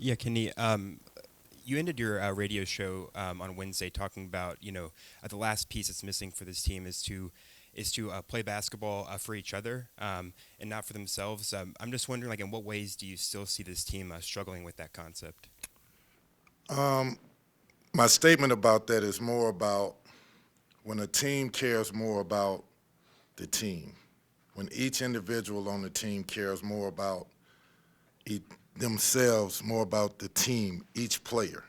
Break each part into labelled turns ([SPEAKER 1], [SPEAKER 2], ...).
[SPEAKER 1] Yeah, Kenny. You ended your radio show on Wednesday talking about the last piece that's missing for this team is to play basketball for each other and not for themselves. I'm just wondering, like, in what ways do you still see this team struggling with that concept?
[SPEAKER 2] My statement about that is more about when a team cares more about the team, when each individual on the team cares more about e- themselves, more about the team, each player,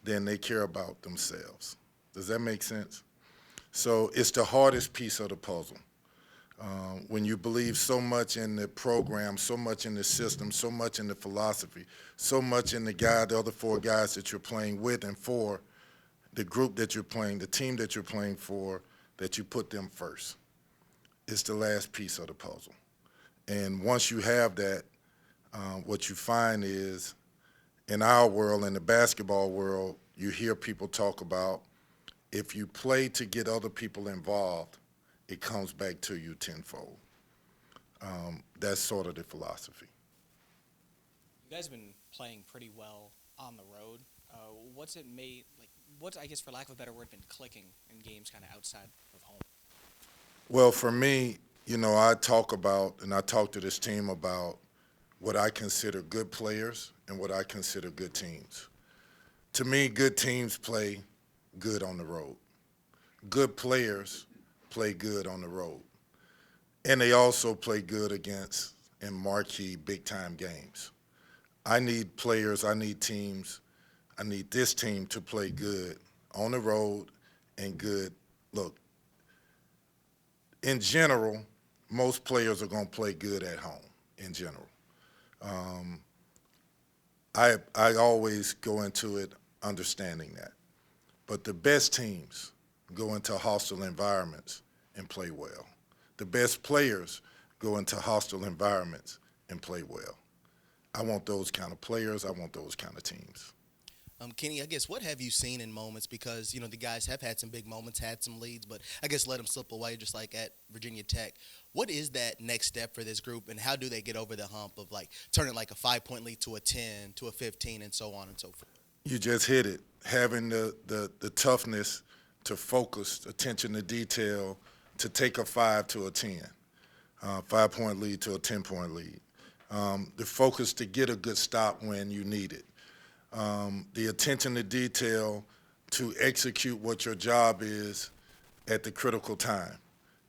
[SPEAKER 2] than they care about themselves. Does that make sense? So it's the hardest piece of the puzzle. When you believe so much in the program, so much in the system, so much in the philosophy, so much in the other four guys that you're playing with and for, the group that you're playing, the team that you're playing for, that you put them first. It's the last piece of the puzzle. And once you have that, what you find is in our world, in the basketball world, you hear people talk about if you play to get other people involved, it comes back to you tenfold. That's sort of the philosophy.
[SPEAKER 3] You guys have been playing pretty well on the road. What's it made like? What's, I guess, for lack of a better word, been clicking in games kind of outside of home?
[SPEAKER 2] Well, for me, I talk to this team about what I consider good players and what I consider good teams. To me, good teams play good on the road. Good players play good on the road. And they also play good against in marquee big time games. I need players, I need teams, I need this team to play good on the road and good. Look, in general, most players are going to play good at home in general. Um, I always go into it understanding that. But the best teams go into hostile environments and play well. The best players go into hostile environments and play well. I want those kind of players. I want those kind of teams.
[SPEAKER 4] Kenny, I guess what have you seen in moments because the guys have had some big moments, had some leads, but I guess let them slip away just like at Virginia Tech. What is that next step for this group, and how do they get over the hump of like turning like a 5 point lead to a 10, to a 15, and so on and so forth?
[SPEAKER 2] You just hit it. Having the toughness to focus, attention to detail, to take a 5 to a 10, 5 point lead to a 10 point lead. The focus to get a good stop when you need it. The attention to detail to execute what your job is at the critical time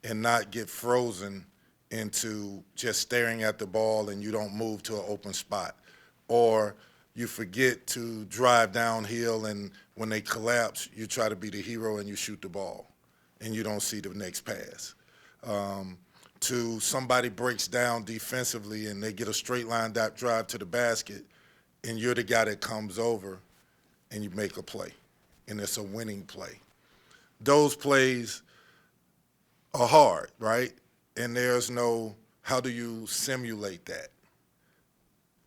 [SPEAKER 2] and not get frozen into just staring at the ball and you don't move to an open spot. Or you forget to drive downhill and when they collapse, you try to be the hero and you shoot the ball and you don't see the next pass. To somebody breaks down defensively and they get a straight line drive to the basket and you're the guy that comes over and you make a play and it's a winning play. Those plays are hard, right? And there's no how do you simulate that?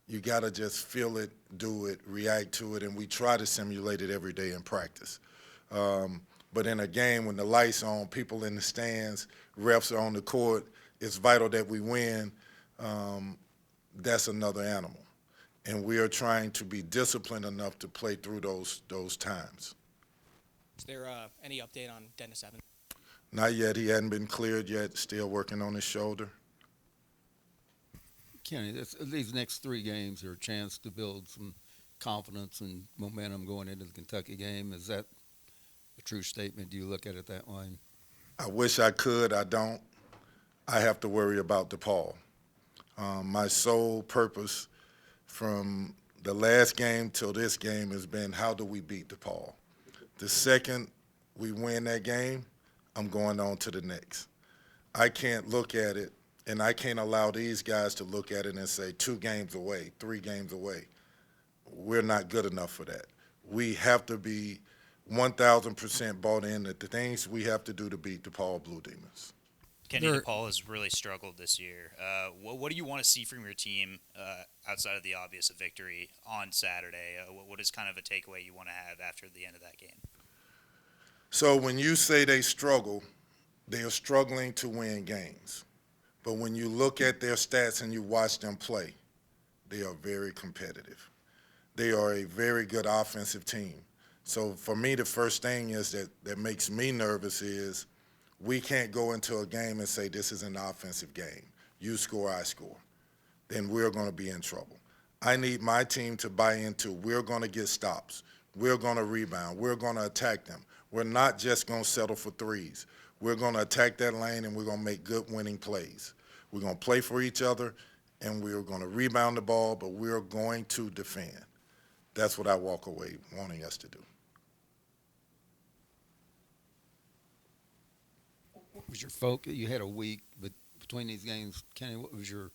[SPEAKER 2] You got to just feel it, do it, react to it, and we try to simulate it every day in practice. But in a game, when the lights on, people in the stands, refs are on the court, it's vital that we win. Um, that's another animal, and we are trying to be disciplined enough to play through those times.
[SPEAKER 3] Is there any update on Dennis Evans?
[SPEAKER 2] Not yet. He hadn't been cleared yet. Still working on his shoulder.
[SPEAKER 5] Kenny, these next three games are a chance to build some confidence and momentum going into the Kentucky game. Is that a true statement? Do you look at it that way?
[SPEAKER 2] I wish I could. I don't. I have to worry about DePaul. My sole purpose from the last game till this game has been how do we beat DePaul? The second we win that game, I'm going on to the next. I can't look at it, and I can't allow these guys to look at it and say 2 games away, 3 games away. We're not good enough for that. We have to be 1,000% bought in that the things we have to do to beat DePaul Blue Demons.
[SPEAKER 6] Kenny
[SPEAKER 5] There,
[SPEAKER 6] DePaul has really struggled this year. What do you want to see from your team outside of the obvious of victory on Saturday? What is kind of a takeaway you want to have after the end of that game?
[SPEAKER 2] So when you say they struggle, they are struggling to win games. But when you look at their stats and you watch them play, they are very competitive. they are a very good offensive team. So for me, the first thing is that makes me nervous is we can't go into a game and say this is an offensive game. You score, I score. Then we're going to be in trouble. I need my team to buy into we're going to get stops. We're going to rebound. We're going to attack them. We're not just going to settle for threes. We're going to attack that lane, and we're going to make good winning plays. We're going to play for each other, and we're going to rebound the ball, but we're going to defend. That's what I walk away wanting us to do.
[SPEAKER 5] What was your focus? You had a week, but between these games, Kenny, what was your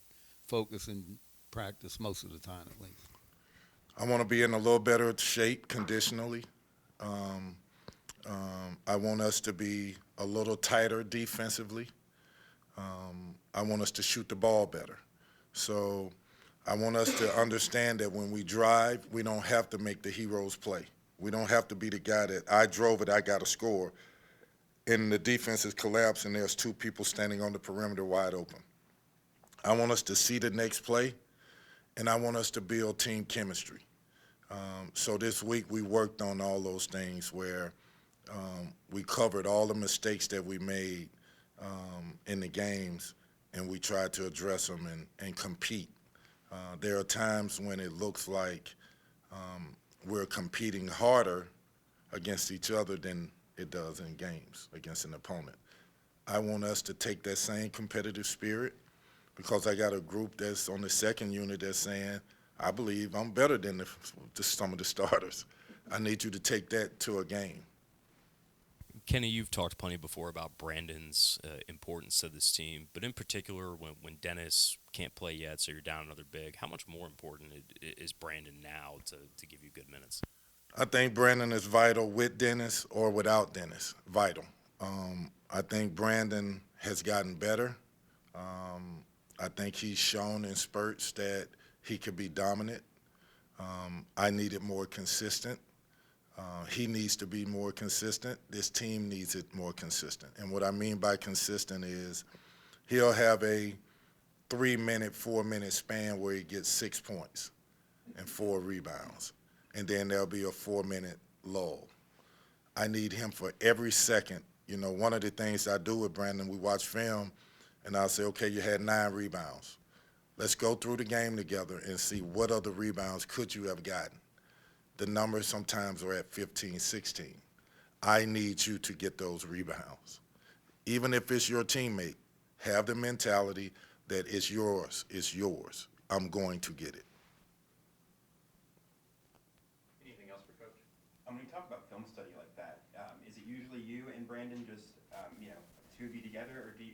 [SPEAKER 5] focus in practice most of the time, at least?
[SPEAKER 2] I want to be in a little better shape conditionally. I want us to be a little tighter defensively. I want us to shoot the ball better. So I want us to understand that when we drive, we don't have to make the heroes play. We don't have to be the guy that I drove it, I got to score. And the defense is collapsing, there's two people standing on the perimeter wide open. I want us to see the next play, and I want us to build team chemistry. So this week we worked on all those things where we covered all the mistakes that we made in the games, and we tried to address them and compete. There are times when it looks like we're competing harder against each other than it does in games against an opponent. I want us to take that same competitive spirit because I got a group that's on the second unit that's saying, I believe I'm better than some of the starters. I need you to take that to a game.
[SPEAKER 7] Kenny, you've talked plenty before about Brandon's importance to this team, but in particular when Dennis can't play yet, so you're down another big, how much more important is Brandon now to give you good minutes?
[SPEAKER 2] I think Brandon is vital with Dennis or without Dennis, vital. I think Brandon has gotten better. I think he's shown in spurts that he could be dominant. I need it more consistent. He needs to be more consistent. This team needs it more consistent. And what I mean by consistent is he'll have a 3-minute, 4-minute span where he gets 6 points and 4 rebounds. And then there'll be a 4-minute lull. I need him for every second. You know, one of the things I do with Brandon, we watch film, and I'll say, okay, you had 9 rebounds. Let's go through the game together and see what other rebounds could you have gotten. The numbers sometimes are at 15, 16. I need you to get those rebounds. Even if it's your teammate, have the mentality that it's yours, it's yours. I'm going to get it.
[SPEAKER 1] Anything else for Coach? When you talk about film study like that, is it usually you and Brandon just, two of you together, or do you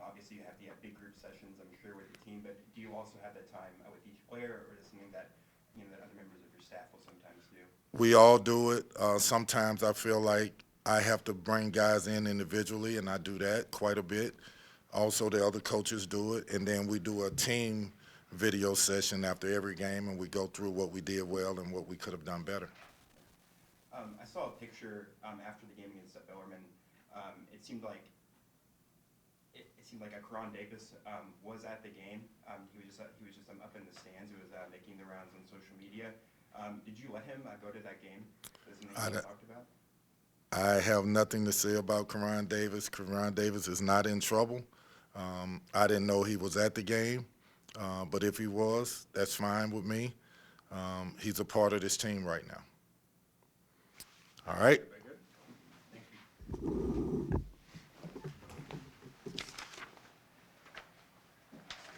[SPEAKER 1] obviously you have big group sessions, I'm sure, with the team, but do you also have that time with each player, or is it something that that other members of your staff will sometimes do?
[SPEAKER 2] We all do it. Sometimes I feel like I have to bring guys in individually, and I do that quite a bit. Also, the other coaches do it, and then we do a team video session after every game, and we go through what we did well and what we could have done better.
[SPEAKER 1] I saw a picture after the game against Bellarmine. It seemed like Karan Davis was at the game. He was just up in the stands. He was making the rounds on social media. Did you let him go to that game? Is that something you talked about?
[SPEAKER 2] I have nothing to say about Karan Davis. Karan Davis is not in trouble. I didn't know he was at the game, but if he was, that's fine with me. He's a part of this team right now. All right.